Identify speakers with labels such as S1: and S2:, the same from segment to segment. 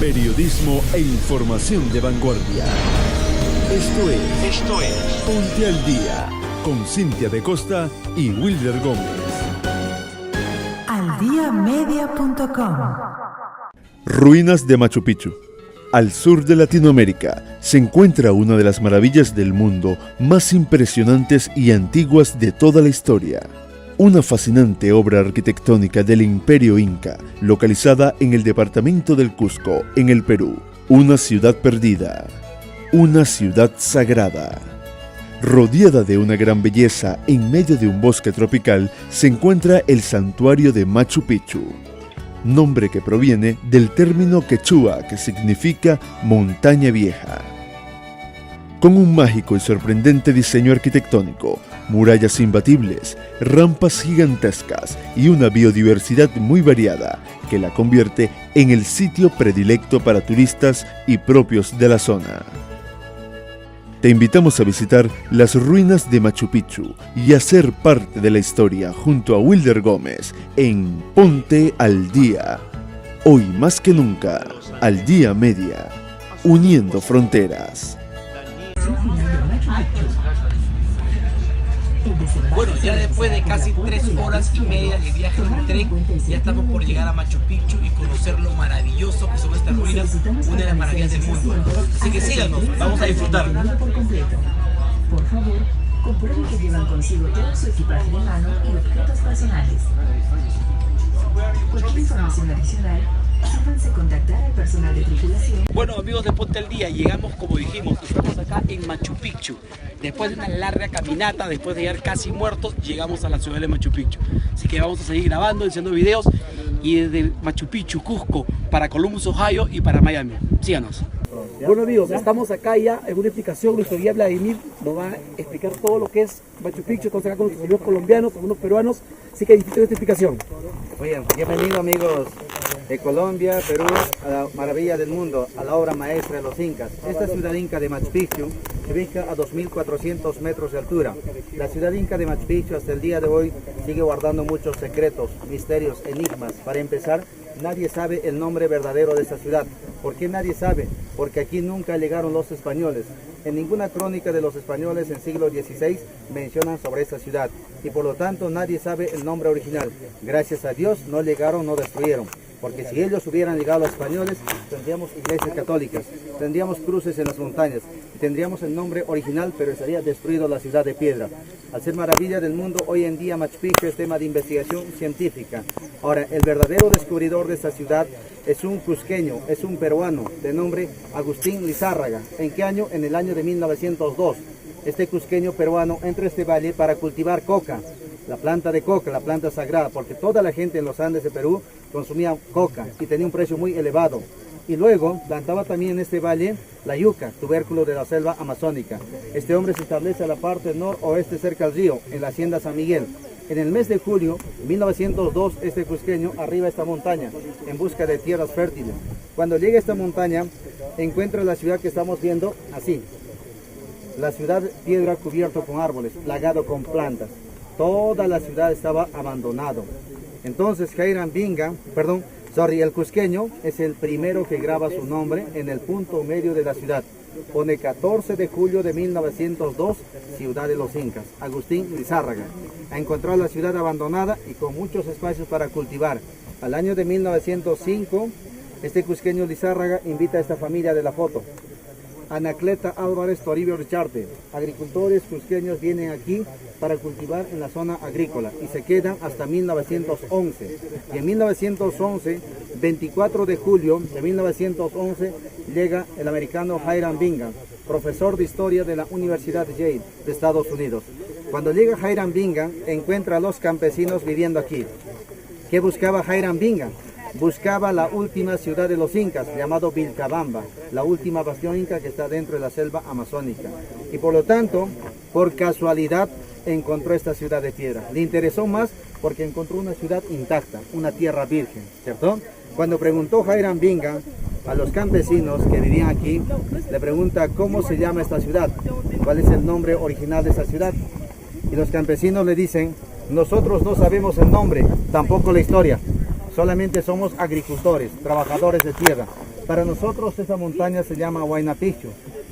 S1: Periodismo e información de vanguardia. Esto es Ponte al Día, con Cintia de Costa y Wilder Gómez.
S2: Aldiamedia.com.
S3: Ruinas de Machu Picchu. Al sur de Latinoamérica se encuentra una de las maravillas del mundo más impresionantes y antiguas de toda la historia. Una fascinante obra arquitectónica del Imperio Inca, localizada en el departamento del Cusco, en el Perú. Una ciudad perdida. Una ciudad sagrada. Rodeada de una gran belleza en medio de un bosque tropical, se encuentra el santuario de Machu Picchu, nombre que proviene del término quechua que significa montaña vieja. Con un mágico y sorprendente diseño arquitectónico, murallas imbatibles, rampas gigantescas y una biodiversidad muy variada que la convierte en el sitio predilecto para turistas y propios de la zona. Te invitamos a visitar las ruinas de Machu Picchu y a ser parte de la historia junto a Wilder Gómez en Ponte al Día. Hoy más que nunca, Al Día Media, uniendo fronteras.
S4: Bueno, ya después de casi 3 horas y media de viaje en tren, ya estamos por llegar a Machu Picchu y conocer lo maravilloso que son estas ruinas, una de las maravillas del mundo. Así que síganos, vamos a disfrutar.
S2: Por favor, comprueben que llevan consigo todo su equipaje de mano y objetos personales. Cualquier información adicional, sírvanse contactar al personal de tripulación.
S4: Bueno, amigos de Ponte al Día, llegamos como dijimos, estamos acá en Machu Picchu. Después de una larga caminata, después de llegar casi muertos, llegamos a la ciudad de Machu Picchu. Así que vamos a seguir grabando, haciendo videos, y desde Machu Picchu, Cusco, para Columbus, Ohio y para Miami. Síganos. Bueno amigos, estamos acá ya en una explicación. Nuestro guía Vladimir nos va a explicar todo lo que es Machu Picchu. Estamos acá con nuestros amigos colombianos, algunos peruanos, así que disfruten esta explicación.
S5: Muy bien, bienvenidos amigos de Colombia, Perú, a la maravilla del mundo, a la obra maestra de los incas. Esta ciudad inca de Machu Picchu se ubica a 2.400 metros de altura. La ciudad inca de Machu Picchu hasta el día de hoy sigue guardando muchos secretos, misterios, enigmas. Para empezar, nadie sabe el nombre verdadero de esta ciudad. ¿Por qué nadie sabe? Porque aquí nunca llegaron los españoles. En ninguna crónica de los españoles en siglo XVI mencionan sobre esta ciudad y por lo tanto nadie sabe el nombre original. Gracias a Dios no llegaron, no destruyeron. Porque si ellos hubieran llegado los españoles, tendríamos iglesias católicas, tendríamos cruces en las montañas, tendríamos el nombre original, pero estaría destruido la ciudad de piedra. Al ser maravilla del mundo, hoy en día Machu Picchu es tema de investigación científica. Ahora, el verdadero descubridor de esta ciudad es un cusqueño, es un peruano, de nombre Agustín Lizárraga. ¿En qué año? En el año de 1902. Este cusqueño peruano entra a este valle para cultivar coca. La planta de coca, la planta sagrada, porque toda la gente en los Andes de Perú consumía coca y tenía un precio muy elevado. Y luego plantaba también en este valle la yuca, tubérculo de la selva amazónica. Este hombre se establece a la parte noroeste cerca al río, en la hacienda San Miguel. En el mes de julio de 1902, este cusqueño arriba esta montaña en busca de tierras fértiles. Cuando llega a esta montaña, encuentra la ciudad que estamos viendo así. La ciudad piedra cubierto con árboles, plagado con plantas. Toda la ciudad estaba abandonado. Entonces el cusqueño es el primero que graba su nombre en el punto medio de la ciudad. Pone 14 de julio de 1902, ciudad de los incas, Agustín Lizárraga. Ha encontrado la ciudad abandonada y con muchos espacios para cultivar. Al año de 1905, este cusqueño Lizárraga invita a esta familia de la foto. Anacleta Álvarez Toribio Richarte. Agricultores cusqueños vienen aquí para cultivar en la zona agrícola y se quedan hasta 1911. Y en 1911, 24 de julio de 1911, llega el americano Hiram Bingham, profesor de historia de la Universidad Yale de Estados Unidos. Cuando llega Hiram Bingham, encuentra a los campesinos viviendo aquí. ¿Qué buscaba Hiram Bingham? Buscaba la última ciudad de los incas, llamado Vilcabamba, la última bastión inca que está dentro de la selva amazónica. Y por lo tanto, por casualidad, encontró esta ciudad de piedra. Le interesó más porque encontró una ciudad intacta, una tierra virgen, ¿cierto? Cuando preguntó Hiram Bingham a los campesinos que vivían aquí, le pregunta cómo se llama esta ciudad, cuál es el nombre original de esta ciudad. Y los campesinos le dicen, nosotros no sabemos el nombre, tampoco la historia. Solamente somos agricultores, trabajadores de tierra. Para nosotros esa montaña se llama Huayna Picchu,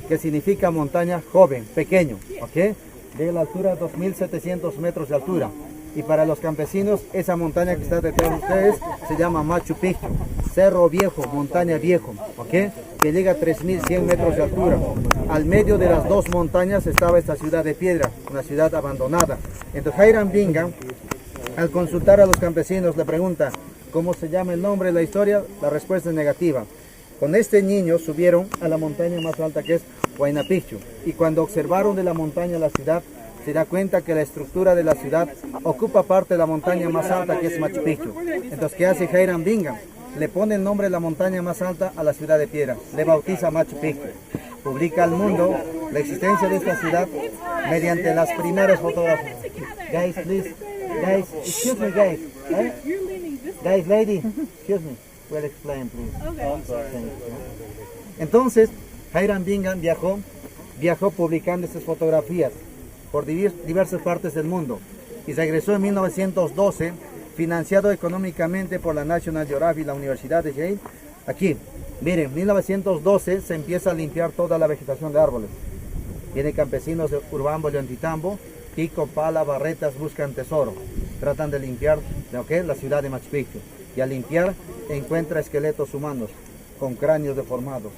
S5: que significa montaña joven, pequeño, ¿ok? De la altura de 2.700 metros de altura. Y para los campesinos, esa montaña que está detrás de ustedes se llama Machu Picchu, Cerro Viejo, montaña viejo, ¿ok? Que llega a 3.100 metros de altura. Al medio de las dos montañas estaba esta ciudad de piedra, una ciudad abandonada. Entonces Hiram Bingham, al consultar a los campesinos, le pregunta, ¿cómo se llama el nombre de la historia? La respuesta es negativa. Con este niño subieron a la montaña más alta, que es Huayna Picchu, y cuando observaron de la montaña la ciudad, se da cuenta que la estructura de la ciudad ocupa parte de la montaña más alta, que es Machu Picchu. Entonces, ¿qué hace Hiram Bingham? Le pone el nombre de la montaña más alta a la ciudad de piedra, le bautiza Machu Picchu. Publica al mundo la existencia de esta ciudad mediante las primeras fotografías. Guys, please. Guys, excuse me, guys. Guys, lady, excuse me. We'll explain, please. Entonces, Hiram Bingham viajó publicando estas fotografías por diversas partes del mundo y regresó en 1912, financiado económicamente por la National Geographic y la Universidad de Yale. Aquí, miren, 1912 se empieza a limpiar toda la vegetación de árboles. Vienen campesinos de Urbambo y Antitambo, pico, pala, barretas, buscan tesoro. Tratan de limpiar la ciudad de Machu Picchu. Y al limpiar encuentra esqueletos humanos con cráneos deformados.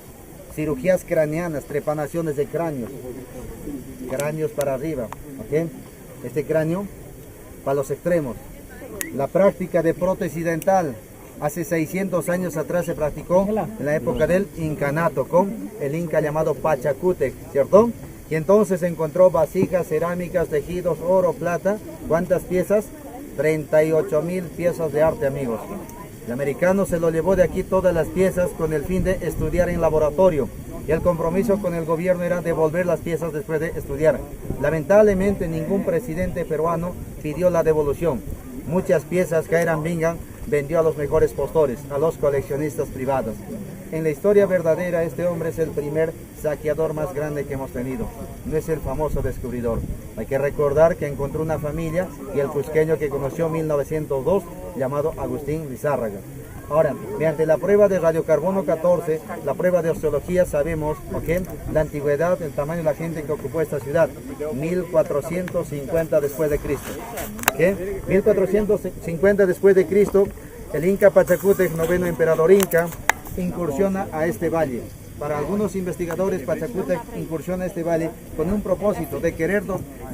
S5: Cirugías craneanas, trepanaciones de cráneos para arriba, ¿ok? Este cráneo para los extremos. La práctica de prótesis dental, hace 600 años atrás se practicó en la época del incanato con el inca llamado Pachacútec, ¿cierto? Y entonces encontró vasijas, cerámicas, tejidos, oro, plata. ¿Cuántas piezas? 38.000 piezas de arte, amigos. El americano se lo llevó de aquí todas las piezas con el fin de estudiar en laboratorio. Y el compromiso con el gobierno era devolver las piezas después de estudiar. Lamentablemente ningún presidente peruano pidió la devolución. Muchas piezas que Hiram Bingham vendió a los mejores postores, a los coleccionistas privados. En la historia verdadera, este hombre es el primer saqueador más grande que hemos tenido. No es el famoso descubridor. Hay que recordar que encontró una familia y el cusqueño que conoció en 1902, llamado Agustín Lizárraga. Ahora, mediante la prueba de radiocarbono 14, la prueba de osteología, sabemos la antigüedad, el tamaño de la gente que ocupó esta ciudad, 1450 después de Cristo. 1450 después de Cristo, el Inca Pachacútec, noveno emperador inca, incursiona a este valle. Para algunos investigadores, Pachacútec incursiona a este valle con un propósito de querer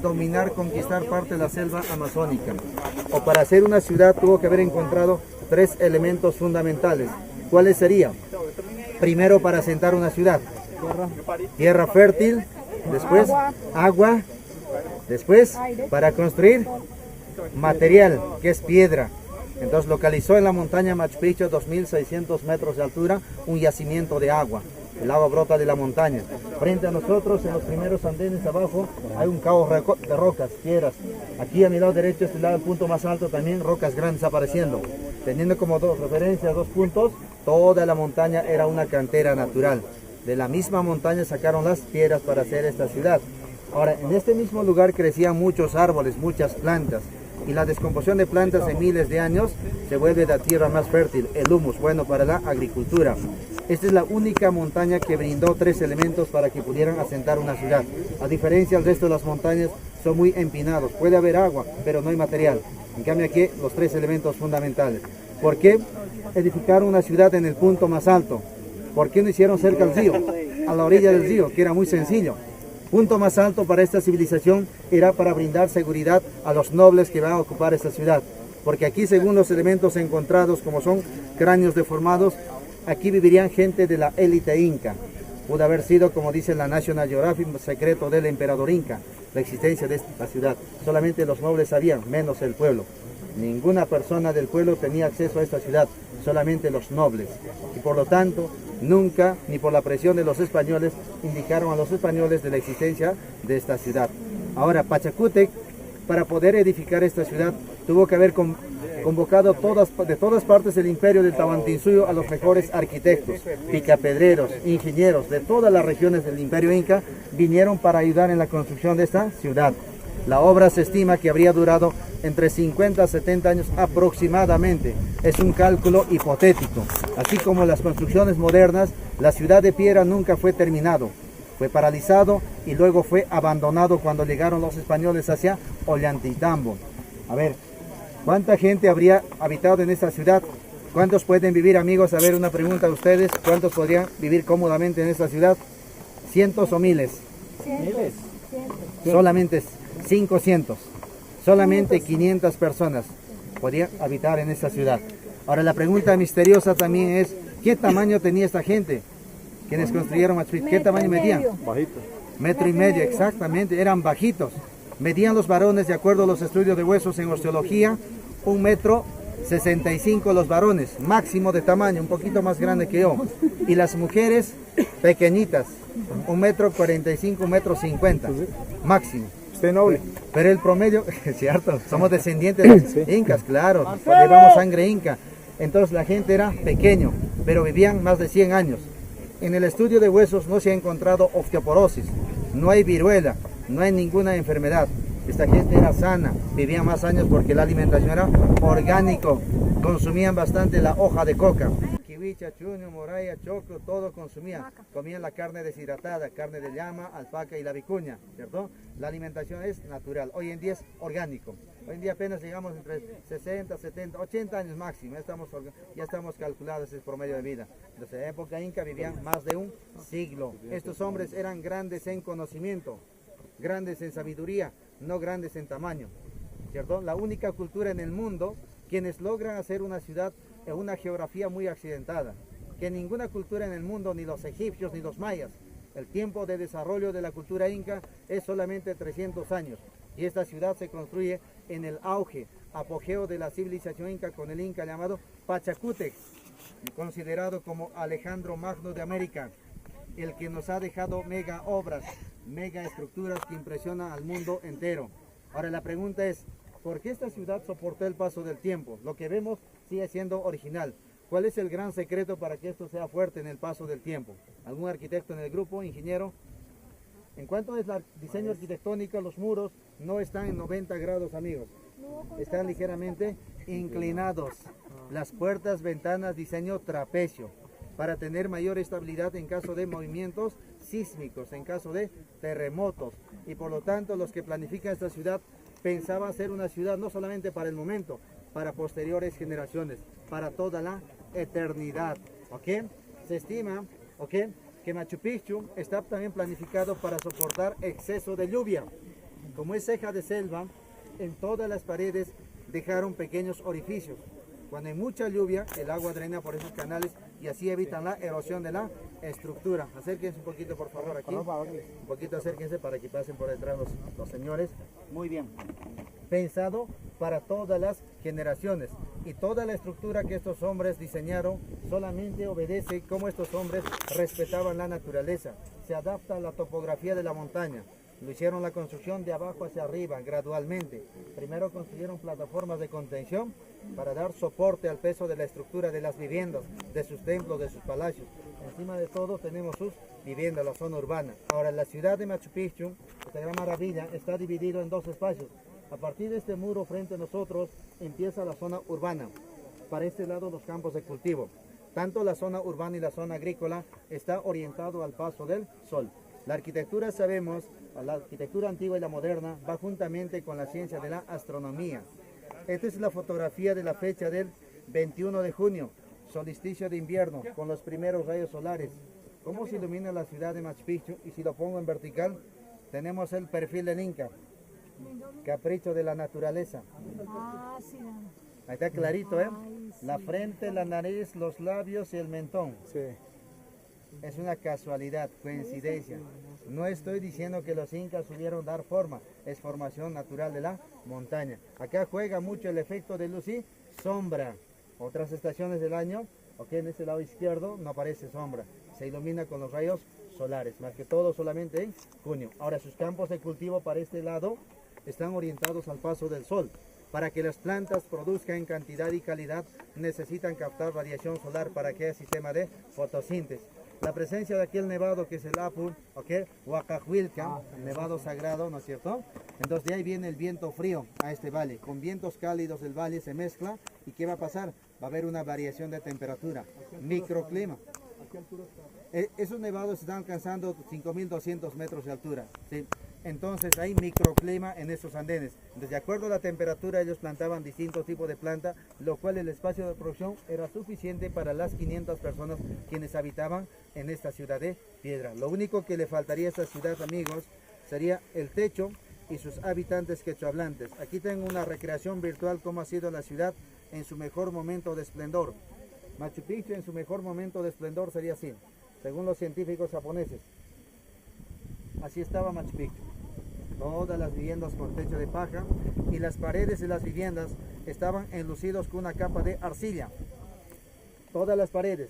S5: dominar, conquistar parte de la selva amazónica. O para hacer una ciudad tuvo que haber encontrado 3 elementos fundamentales. ¿Cuáles serían? Primero, para asentar una ciudad, tierra fértil, después agua, después para construir material, que es piedra. Entonces localizó en la montaña Machu Picchu, 2.600 metros de altura, un yacimiento de agua. El agua brota de la montaña. Frente a nosotros, en los primeros andenes abajo, hay un caos de rocas, piedras. Aquí a mi lado derecho, este lado, el punto más alto, también rocas grandes apareciendo. Teniendo como referencia 2 puntos, toda la montaña era una cantera natural. De la misma montaña sacaron las piedras para hacer esta ciudad. Ahora, en este mismo lugar crecían muchos árboles, muchas plantas. Y la descomposición de plantas en miles de años se vuelve la tierra más fértil, el humus, bueno para la agricultura. Esta es la única montaña que brindó 3 elementos para que pudieran asentar una ciudad. A diferencia del resto de las montañas, son muy empinados. Puede haber agua, pero no hay material. En cambio aquí, los 3 elementos fundamentales. ¿Por qué edificaron una ciudad en el punto más alto? ¿Por qué no hicieron cerca al río? A la orilla del río, que era muy sencillo. Punto más alto para esta civilización era para brindar seguridad a los nobles que van a ocupar esta ciudad. Porque aquí, según los elementos encontrados, como son cráneos deformados, aquí vivirían gente de la élite inca. Pudo haber sido, como dice la National Geographic, secreto del emperador inca, la existencia de esta ciudad. Solamente los nobles sabían, menos el pueblo. Ninguna persona del pueblo tenía acceso a esta ciudad, solamente los nobles. Y por lo tanto, nunca, ni por la presión de los españoles, indicaron a los españoles de la existencia de esta ciudad. Ahora, Pachacútec, para poder edificar esta ciudad, tuvo que haber convocado de todas partes del imperio del Tahuantinsuyo a los mejores arquitectos, picapedreros, ingenieros de todas las regiones del imperio inca, vinieron para ayudar en la construcción de esta ciudad. La obra se estima que habría durado entre 50 a 70 años aproximadamente. Es un cálculo hipotético. Así como las construcciones modernas, la ciudad de piedra nunca fue terminado. Fue paralizado y luego fue abandonado cuando llegaron los españoles hacia Ollantaytambo. A ver, ¿cuánta gente habría habitado en esta ciudad? ¿Cuántos pueden vivir, amigos? A ver, una pregunta a ustedes. ¿Cuántos podrían vivir cómodamente en esta ciudad? ¿Cientos o miles?
S6: Miles.
S5: Solamente 500. Solamente 500 personas podían habitar en esta ciudad. Ahora, la pregunta misteriosa también es, ¿qué tamaño tenía esta gente? Quienes construyeron Machu Picchu, ¿qué tamaño medían?
S6: Bajito.
S5: 1,5 metros, exactamente, eran bajitos. Medían los varones, de acuerdo a los estudios de huesos en osteología, 1,65 m los varones, máximo de tamaño, un poquito más grande que yo. Y las mujeres, pequeñitas, 1,45 m, 1,50 m, máximo.
S6: Usted noble.
S5: Pero el promedio, es cierto, somos descendientes de los incas, claro, llevamos sangre inca. Entonces la gente era pequeño, pero vivían más de 100 años. En el estudio de huesos no se ha encontrado osteoporosis, no hay viruela, no hay ninguna enfermedad. Esta gente era sana, vivía más años porque la alimentación era orgánico, consumían bastante la hoja de coca. Kiwicha, chuño, moraya, choclo, todo consumían. Comían la carne deshidratada, carne de llama, alpaca y la vicuña, ¿cierto? La alimentación es natural, hoy en día es orgánico. Hoy en día apenas llegamos entre 60, 70, 80 años máximo, ya estamos calculados el promedio de vida. Desde la época inca vivían más de un siglo. Estos hombres eran grandes en conocimiento, grandes en sabiduría, no grandes en tamaño, ¿cierto? La única cultura en el mundo quienes logran hacer una ciudad en una geografía muy accidentada, que ninguna cultura en el mundo, ni los egipcios ni los mayas, el tiempo de desarrollo de la cultura inca es solamente 300 años. Y esta ciudad se construye en el auge, apogeo de la civilización inca con el inca llamado Pachacútec, considerado como Alejandro Magno de América, el que nos ha dejado mega obras, mega estructuras que impresionan al mundo entero. Ahora la pregunta es, ¿por qué esta ciudad soportó el paso del tiempo? Lo que vemos sigue siendo original. ¿Cuál es el gran secreto para que esto sea fuerte en el paso del tiempo? ¿Algún arquitecto en el grupo, ingeniero? En cuanto al diseño arquitectónico, los muros no están en 90 grados, amigos. Están ligeramente inclinados. Las puertas, ventanas, diseño trapecio, para tener mayor estabilidad en caso de movimientos sísmicos, en caso de terremotos. Y por lo tanto, los que planifican esta ciudad pensaban ser una ciudad no solamente para el momento, para posteriores generaciones, para toda la eternidad. ¿Ok? Se estima, ¿ok?, que Machu Picchu está también planificado para soportar exceso de lluvia. Como es ceja de selva, en todas las paredes dejaron pequeños orificios. Cuando hay mucha lluvia, el agua drena por esos canales y así evitan la erosión de la estructura. Acérquense un poquito, por favor, aquí. Un poquito acérquense para que pasen por detrás los señores. Muy bien. Pensado para todas las generaciones. Y toda la estructura que estos hombres diseñaron solamente obedece cómo estos hombres respetaban la naturaleza. Se adapta a la topografía de la montaña. Lo hicieron la construcción de abajo hacia arriba, gradualmente. Primero construyeron plataformas de contención para dar soporte al peso de la estructura de las viviendas, de sus templos, de sus palacios. Encima de todo tenemos sus viviendas, la zona urbana. Ahora, la ciudad de Machu Picchu, esta gran maravilla, está dividido en dos espacios. A partir de este muro frente a nosotros empieza la zona urbana. Para este lado los campos de cultivo. Tanto la zona urbana y la zona agrícola está orientado al paso del sol. La arquitectura, sabemos, la arquitectura antigua y la moderna va juntamente con la ciencia de la astronomía. Esta es la fotografía de la fecha del 21 de junio, solsticio de invierno, con los primeros rayos solares. ¿Cómo se ilumina la ciudad de Machu Picchu? Y si lo pongo en vertical, tenemos el perfil del Inca. Capricho de la naturaleza. Ahí está clarito, ¿eh? La frente, la nariz, los labios y el mentón.
S6: Sí.
S5: Es una casualidad, coincidencia. No estoy diciendo que los incas supieron dar forma, es formación natural de la montaña. Acá juega mucho el efecto de luz y sombra. Otras estaciones del año, ok, en este lado izquierdo no aparece sombra, se ilumina con los rayos solares, más que todo solamente en junio. Ahora sus campos de cultivo para este lado están orientados al paso del sol. Para que las plantas produzcan en cantidad y calidad necesitan captar radiación solar para que haya sistema de fotosíntesis. la presencia de aquel nevado que es el Apu, ¿ok? Huacahuilca, el nevado sagrado, ¿no es cierto? Entonces de ahí viene el viento frío a este valle. Con vientos cálidos el valle se mezcla. ¿Y qué va a pasar? Va a haber una variación de temperatura, microclima. Esos nevados están alcanzando 5.200 metros de altura, ¿sí? Entonces hay microclima en esos andenes. Entonces, de acuerdo a la temperatura, ellos plantaban distintos tipos de planta, lo cual el espacio de producción era suficiente para las 500 personas quienes habitaban en esta ciudad de Piedra. Lo único que le faltaría a esta ciudad, amigos, sería el techo y sus habitantes quechohablantes. Aquí tengo una recreación virtual cómo ha sido la ciudad en su mejor momento de esplendor. Machu Picchu en su mejor momento de esplendor sería así, según los científicos japoneses. Así estaba Machu Picchu. Todas las viviendas con techo de paja y las paredes de las viviendas estaban enlucidos con una capa de arcilla. Todas las paredes.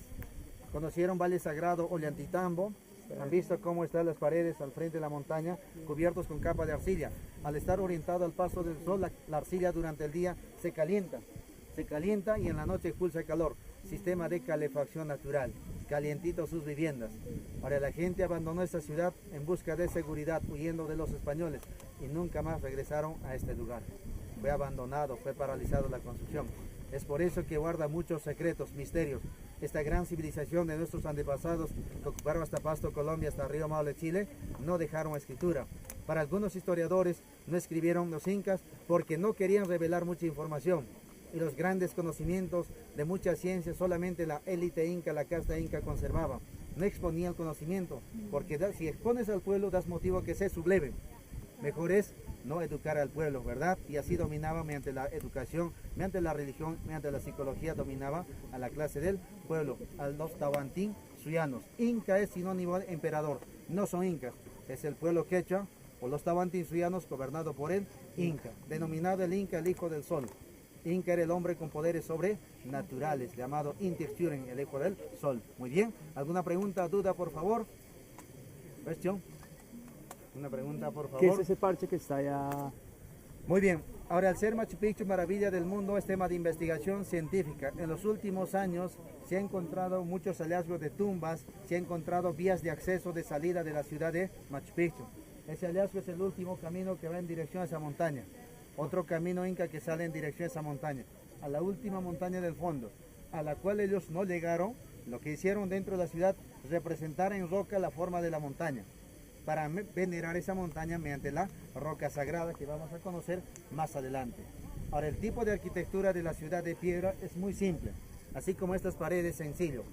S5: Conocieron Valle Sagrado Ollantaytambo. Han visto cómo están las paredes al frente de la montaña cubiertos con capa de arcilla. Al estar orientado al paso del sol, la arcilla durante el día se calienta y en la noche expulsa el calor. Sistema de calefacción natural, calientito sus viviendas. Ahora la gente abandonó esta ciudad en busca de seguridad, huyendo de los españoles, y nunca más regresaron a este lugar. Fue abandonado, fue paralizado la construcción. Es por eso que guarda muchos secretos, misterios. Esta gran civilización de nuestros antepasados que ocuparon hasta Pasto, Colombia, hasta Río Maule, Chile, no dejaron escritura. Para algunos historiadores no escribieron los incas porque no querían revelar mucha información. Y los grandes conocimientos de muchas ciencias solamente la élite inca, la casta inca conservaba. No exponía el conocimiento, porque si expones al pueblo das motivo a que se subleve. Mejor es no educar al pueblo, ¿verdad? Y así dominaba mediante la educación, mediante la religión, mediante la psicología, dominaba a la clase del pueblo, a los tahuantinsuyanos. Inca es sinónimo de emperador, no son incas, es el pueblo quechua o los tahuantinsuyanos gobernado por el Inca, denominado el Inca, el hijo del sol. Inca era el hombre con poderes sobrenaturales, llamado Inti-Xuren, el hijo del sol. Muy bien, ¿alguna pregunta, duda, por favor? ¿Cuestión? Una pregunta, por favor.
S6: ¿Qué es ese parche que está allá?
S5: Muy bien, ahora al ser Machu Picchu maravilla del mundo es tema de investigación científica. En los últimos años se han encontrado muchos hallazgos de tumbas, se han encontrado vías de acceso de salida de la ciudad de Machu Picchu. Ese hallazgo es el último camino que va en dirección a esa montaña. Otro camino inca que sale en dirección a esa montaña, a la última montaña del fondo, a la cual ellos no llegaron. Lo que hicieron dentro de la ciudad, representar en roca la forma de la montaña, para venerar esa montaña mediante la roca sagrada que vamos a conocer más adelante. Ahora, el tipo de arquitectura de la ciudad de Piedra es muy simple, así como estas paredes, sencillo.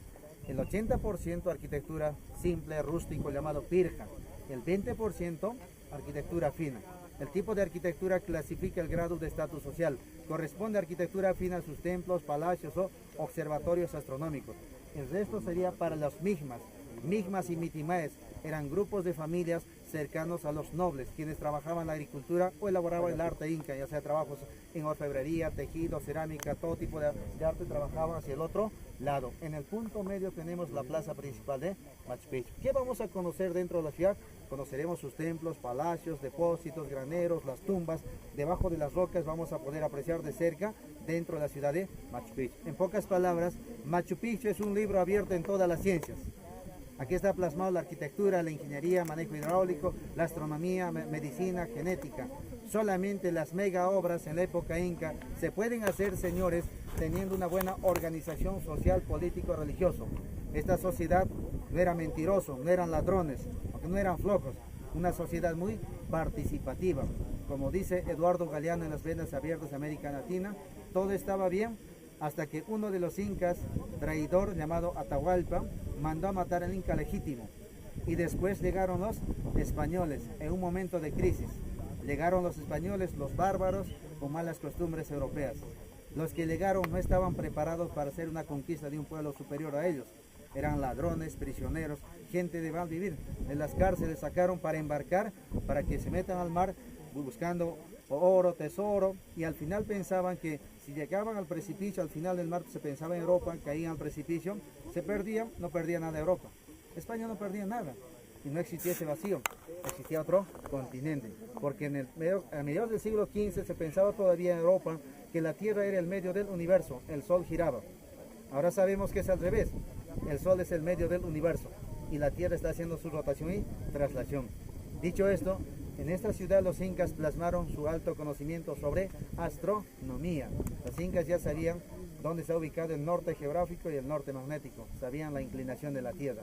S5: El 80% arquitectura simple, rústico, llamado pirja. El 20% arquitectura fina. El tipo de arquitectura clasifica el grado de estatus social. Corresponde a arquitectura fina a sus templos, palacios o observatorios astronómicos. El resto sería para los migmas. Migmas y mitimaes eran grupos de familias cercanos a los nobles, quienes trabajaban la agricultura o elaboraban el arte inca, ya sea trabajos en orfebrería, tejido, cerámica, todo tipo de arte trabajaban hacia el otro lado. En el punto medio tenemos la plaza principal de Machu Picchu. ¿Qué vamos a conocer dentro de la ciudad? Conoceremos sus templos, palacios, depósitos, graneros, las tumbas. Debajo de las rocas vamos a poder apreciar de cerca dentro de la ciudad de Machu Picchu. En pocas palabras, Machu Picchu es un libro abierto en todas las ciencias. Aquí está plasmado la arquitectura, la ingeniería, manejo hidráulico, la astronomía, medicina, genética. Solamente las mega obras en la época inca se pueden hacer, señores, teniendo una buena organización social, político, religioso. Esta sociedad no era mentiroso, no eran ladrones, aunque no eran flojos. Una sociedad muy participativa. Como dice Eduardo Galeano en Las Venas Abiertas de América Latina, todo estaba bien hasta que uno de los incas, traidor llamado Atahualpa, mandó a matar al inca legítimo. Y después llegaron los españoles en un momento de crisis. Llegaron los españoles, los bárbaros, con malas costumbres europeas. Los que llegaron no estaban preparados para hacer una conquista de un pueblo superior a ellos. Eran ladrones, prisioneros, gente de mal vivir. En las cárceles sacaron para embarcar, para que se metan al mar buscando oro, tesoro, y al final pensaban que si llegaban al precipicio, al final del mar se pensaba en Europa, caían al precipicio, se perdían, no perdía nada Europa. España no perdía nada y no existía ese vacío, existía otro continente, porque a mediados del siglo XV se pensaba todavía en Europa que la Tierra era el medio del universo, el Sol giraba. Ahora sabemos que es al revés. el Sol es el medio del universo y la Tierra está haciendo su rotación y traslación. Dicho esto, en esta ciudad los incas plasmaron su alto conocimiento sobre astronomía. Los incas ya sabían dónde está ubicado el norte geográfico y el norte magnético, sabían la inclinación de la Tierra.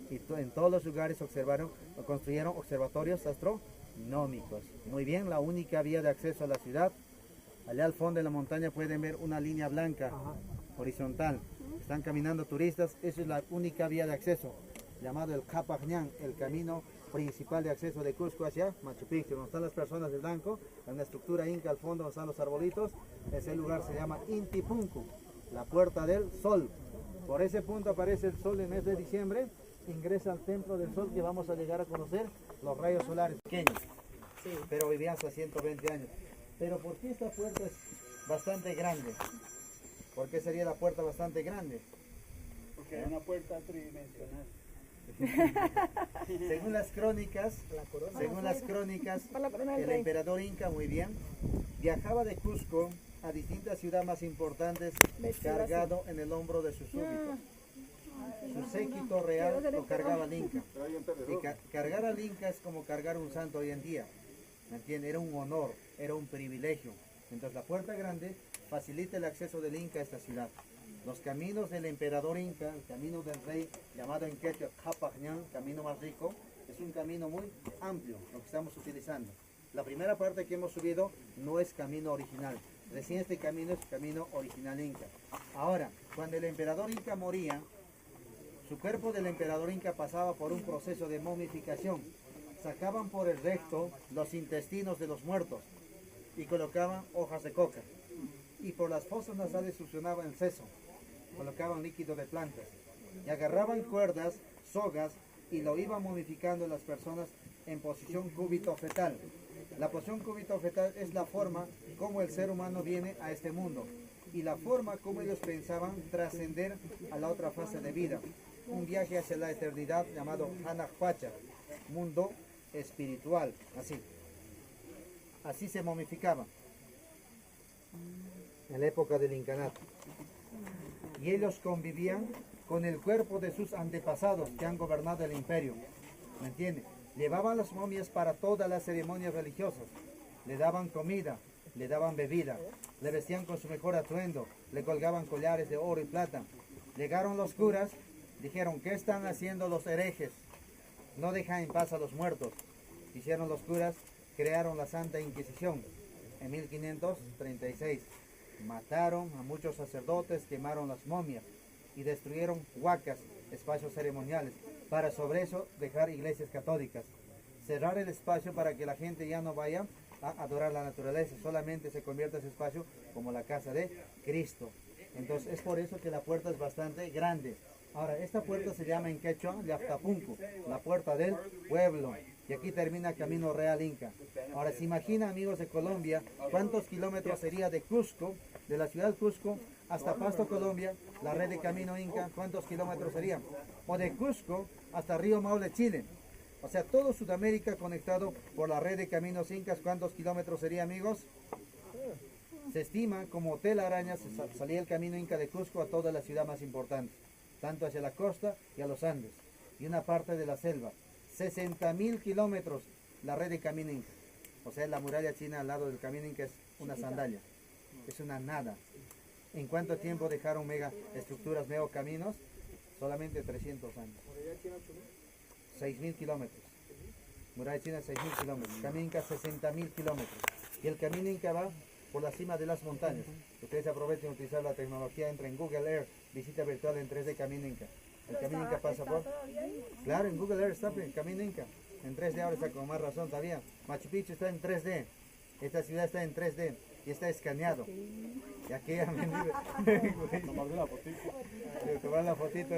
S5: Y en todos los lugares construyeron observatorios astronómicos. Muy bien, la única vía de acceso a la ciudad, allá al fondo de la montaña pueden ver una línea blanca horizontal. Están caminando turistas, esa es la única vía de acceso, llamado el Capajñán, el camino principal de acceso de Cusco hacia Machu Picchu. Donde están las personas de blanco, en la estructura inca al fondo donde están los arbolitos, ese lugar se llama Intipunku, la puerta del sol. Por ese punto aparece el sol en el mes de diciembre, ingresa al templo del sol que vamos a llegar a conocer los rayos solares pequeños, pero vivían hasta 120 años. Pero ¿por qué esta puerta es bastante grande? ¿Por qué sería la puerta bastante grande?
S6: Porque es una puerta tridimensional.
S5: Según las crónicas, el emperador inca, muy bien, viajaba de Cusco a distintas ciudades más importantes cargado en el hombro de sus súbditos. Su séquito real lo cargaba el inca. Y cargar al inca es como cargar un santo hoy en día. ¿Me entiende? Era un honor, era un privilegio. Entonces la puerta grande facilita el acceso del inca a esta ciudad. Los caminos del emperador inca, el camino del rey, llamado en quechua Capajñán, camino más rico, es un camino muy amplio, lo que estamos utilizando. La primera parte que hemos subido no es camino original, recién este camino es camino original inca. Ahora, cuando el emperador inca moría, su cuerpo del emperador inca pasaba por un proceso de momificación. Sacaban por el recto los intestinos de los muertos y colocaban hojas de coca. Y por las fosas nasales succionaban el seso, colocaban líquido de plantas. Y agarraban cuerdas, sogas y lo iban momificando las personas en posición cúbito-fetal. La posición cúbito-fetal es la forma como el ser humano viene a este mundo y la forma como ellos pensaban trascender a la otra fase de vida. Un viaje hacia la eternidad llamado Hanakpacha, mundo espiritual, así se momificaban en la época del incanato. Y ellos convivían con el cuerpo de sus antepasados que han gobernado el imperio, ¿me entiende? Llevaban las momias para todas las ceremonias religiosas, le daban comida, le daban bebida, le vestían con su mejor atuendo, le colgaban collares de oro y plata. Llegaron los curas, dijeron, ¿qué están haciendo los herejes? No dejan en paz a los muertos. Hicieron los curas, crearon la Santa Inquisición en 1536. Mataron a muchos sacerdotes, quemaron las momias y destruyeron huacas, espacios ceremoniales, para sobre eso dejar iglesias católicas. Cerrar el espacio para que la gente ya no vaya a adorar la naturaleza, solamente se convierte ese espacio como la casa de Cristo. Entonces es por eso que la puerta es bastante grande. Ahora, esta puerta se llama en quechua Llaftapunku, la puerta del pueblo. Y aquí termina el camino real inca. Ahora, se imagina, amigos de Colombia, cuántos kilómetros sería de Cusco, de la ciudad de Cusco hasta Pasto, Colombia, la red de camino inca, cuántos kilómetros serían. O de Cusco hasta Río Maule, Chile. O sea, todo Sudamérica conectado por la red de caminos incas, ¿cuántos kilómetros sería, amigos? Se estima como telarañas salía el camino inca de Cusco a toda la ciudad más importante, tanto hacia la costa y a los Andes, y una parte de la selva. 60.000 kilómetros la red de camino inca. O sea, la muralla china al lado del camino inca es una sandalia, es una nada. ¿En cuánto tiempo dejaron mega estructuras, mega caminos? Solamente 300 años. 6.000 kilómetros. Muralla china 6.000 kilómetros. Camino inca 60.000 kilómetros. Y el camino inca va por la cima de las montañas. Ustedes aprovechen de utilizar la tecnología, entra en Google Earth, visita virtual en 3D Camino Inca. El Camino Inca pasa por... Claro, en Google Earth está el Camino Inca. En 3D ahora está con más razón todavía. Machu Picchu está en 3D. Esta ciudad está en 3D y está escaneado. Y aquí tomar la fotito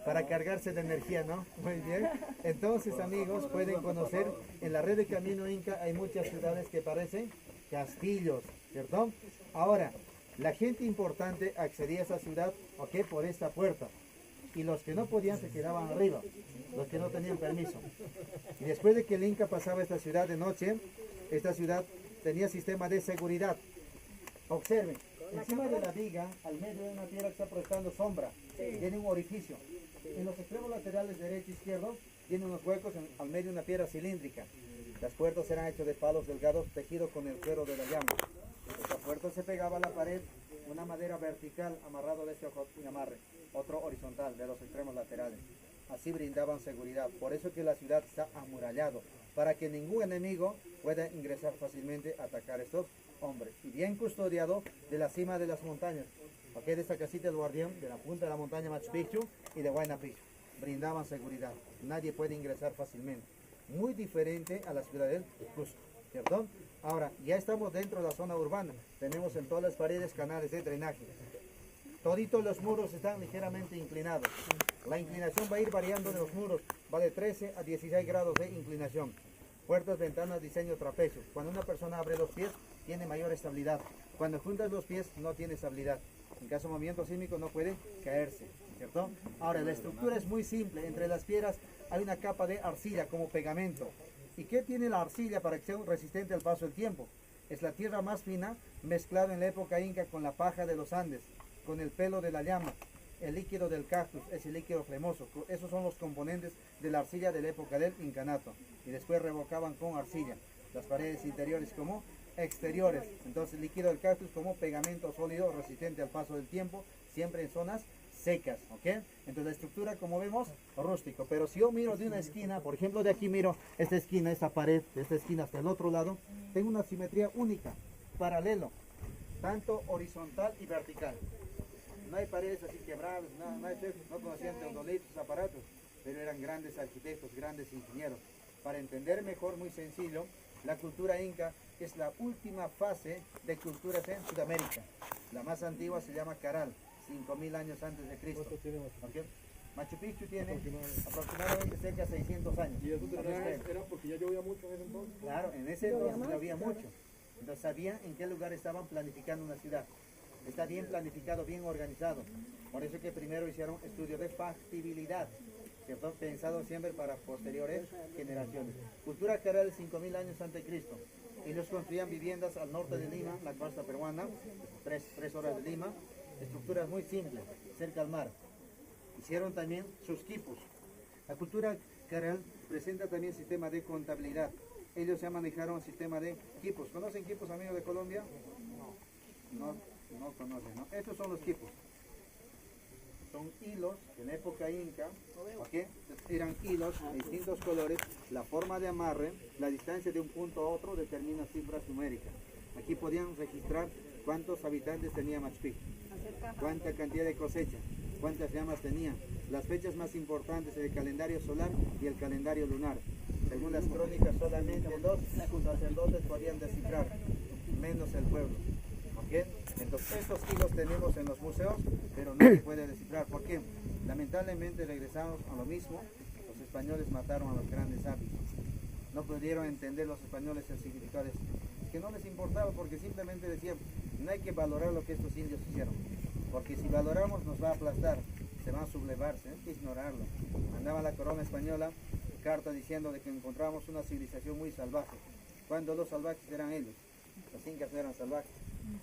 S5: para cargarse de energía, ¿no? Muy bien. Entonces, amigos, pueden conocer en la red de Camino Inca hay muchas ciudades que parecen castillos, ¿cierto? Ahora, la gente importante accedía a esa ciudad, ¿ok? Por esta puerta. Y los que no podían se quedaban arriba, los que no tenían permiso. Y después de que el Inca pasaba esta ciudad de noche, esta ciudad tenía sistema de seguridad. Observen, encima de la viga, al medio de una piedra que está proyectando sombra, tiene un orificio. En los extremos laterales derecho e izquierdo tiene unos huecos, al medio una piedra cilíndrica. Las puertas eran hechas de palos delgados tejidos con el cuero de la llama. Esta puerta se pegaba a la pared, una madera vertical amarrado de este amarre, otro horizontal de los extremos laterales. Así brindaban seguridad. Por eso que la ciudad está amurallado, para que ningún enemigo pueda ingresar fácilmente a atacar a estos hombres. Y bien custodiado de la cima de las montañas. Aquí de esta casita del guardián, de la punta de la montaña Machu Picchu y de Huayna Picchu. Brindaban seguridad. Nadie puede ingresar fácilmente. Muy diferente a la ciudad del Cusco, ¿cierto? Ahora, ya estamos dentro de la zona urbana. Tenemos en todas las paredes canales de drenaje. Toditos los muros están ligeramente inclinados. La inclinación va a ir variando de los muros. Va de 13 a 16 grados de inclinación. Puertas, ventanas, diseño trapecio. Cuando una persona abre los pies, tiene mayor estabilidad. Cuando juntas los pies, no tiene estabilidad. En caso de movimiento sísmico, no puede caerse, ¿cierto? Ahora, la estructura es muy simple. Entre las piedras hay una capa de arcilla como pegamento. ¿Y qué tiene la arcilla para que sea resistente al paso del tiempo? Es la tierra más fina mezclada en la época inca con la paja de los Andes, con el pelo de la llama, el líquido del cactus, ese líquido cremoso. Esos son los componentes de la arcilla de la época del incanato. Y después revocaban con arcilla las paredes interiores como exteriores. Entonces el líquido del cactus como pegamento sólido resistente al paso del tiempo, siempre en zonas secas, ¿ok? Entonces la estructura, como vemos, rústico. Pero si yo miro de una esquina, por ejemplo de aquí miro esta esquina, esta pared, de esta esquina hasta el otro lado, tengo una simetría única, paralelo, tanto horizontal y vertical. No hay paredes así quebradas, no conocían teodolitos, aparatos, pero eran grandes arquitectos, grandes ingenieros. Para entender mejor, muy sencillo, la cultura inca es la última fase de culturas en Sudamérica. La más antigua se llama Caral, 5000 años antes de Cristo. ¿Okay? Machu Picchu tiene aproximadamente cerca de 600 años.
S6: ¿Y eso era porque ya llovía mucho en ese entonces?
S5: Claro, en ese entonces llovía mucho. Entonces sabían en qué lugar estaban planificando una ciudad. Está bien planificado, bien organizado. Por eso que primero hicieron estudio de factibilidad, ¿cierto? Pensado siempre para posteriores generaciones. Cultura Caral, 5000 años antes de Cristo. Ellos construían viviendas al norte de Lima, la costa peruana, 3 horas de Lima. Estructuras muy simples, cerca al mar. Hicieron también sus quipus. La cultura Caral presenta también sistema de contabilidad. Ellos ya manejaron sistema de quipus. ¿Conocen quipus, amigos de Colombia? No conocen, ¿no? Estos son los quipus. Son hilos en la época inca, ¿okay? Eran hilos de distintos colores. La forma de amarre, la distancia de un punto a otro determina cifras numéricas. Aquí podían registrar cuántos habitantes tenía Machu Picchu, cuánta cantidad de cosecha, cuántas llamas tenían, las fechas más importantes del calendario solar y el calendario lunar. Según las crónicas, solamente los sacerdotes podían descifrar, menos el pueblo. ¿Okay? Entonces estos hilos tenemos en los museos, pero no se puede descifrar. ¿Por qué? Lamentablemente regresamos a lo mismo. Los españoles mataron a los grandes sabios. No pudieron entender los españoles el significado de esto. Que no les importaba, porque simplemente decían, no hay que valorar lo que estos indios hicieron, porque si valoramos nos va a aplastar, se va a sublevarse, hay que ignorarlo. Mandaba la corona española carta diciendo de que encontramos una civilización muy salvaje, cuando los salvajes eran ellos. Los incas no eran salvajes,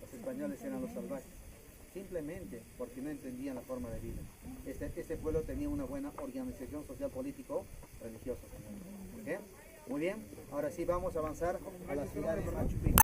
S5: los españoles eran los salvajes, simplemente porque no entendían la forma de vida. Este pueblo tenía una buena organización social, político, religiosa. ¿Okay? Muy bien, ahora sí vamos a avanzar a la ciudad de Machu Picchu.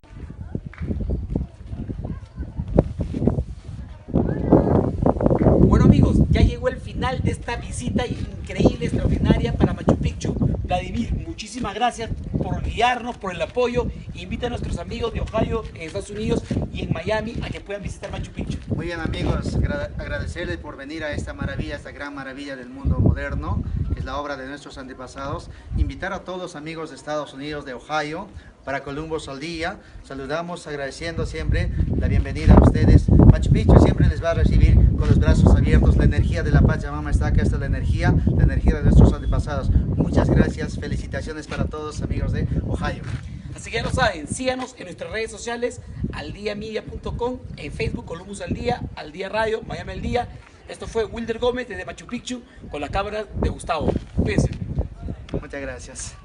S4: Bueno amigos, ya llegó el final de esta visita increíble, extraordinaria para Machu Picchu. Vladimir, muchísimas gracias por guiarnos, por el apoyo. Invita a nuestros amigos de Ohio, en Estados Unidos y en Miami a que puedan visitar Machu Picchu.
S5: Muy bien amigos, agradecerles por venir a esta maravilla, esta gran maravilla del mundo moderno, que es la obra de nuestros antepasados. Invitar a todos los amigos de Estados Unidos, de Ohio, para Columbus al Día. Saludamos agradeciendo siempre la bienvenida a ustedes. Machu Picchu siempre les va a recibir con los brazos abiertos. La energía de la Pachamama está acá, está la energía de nuestros antepasados. Muchas gracias, felicitaciones para todos amigos de Ohio.
S4: Así que ya lo saben, síganos en nuestras redes sociales, aldiamedia.com, en Facebook Columbus al Día Radio, Miami al Día. Esto fue Wilder Gómez desde Machu Picchu con la cámara de Gustavo. Cuídense.
S5: Muchas gracias.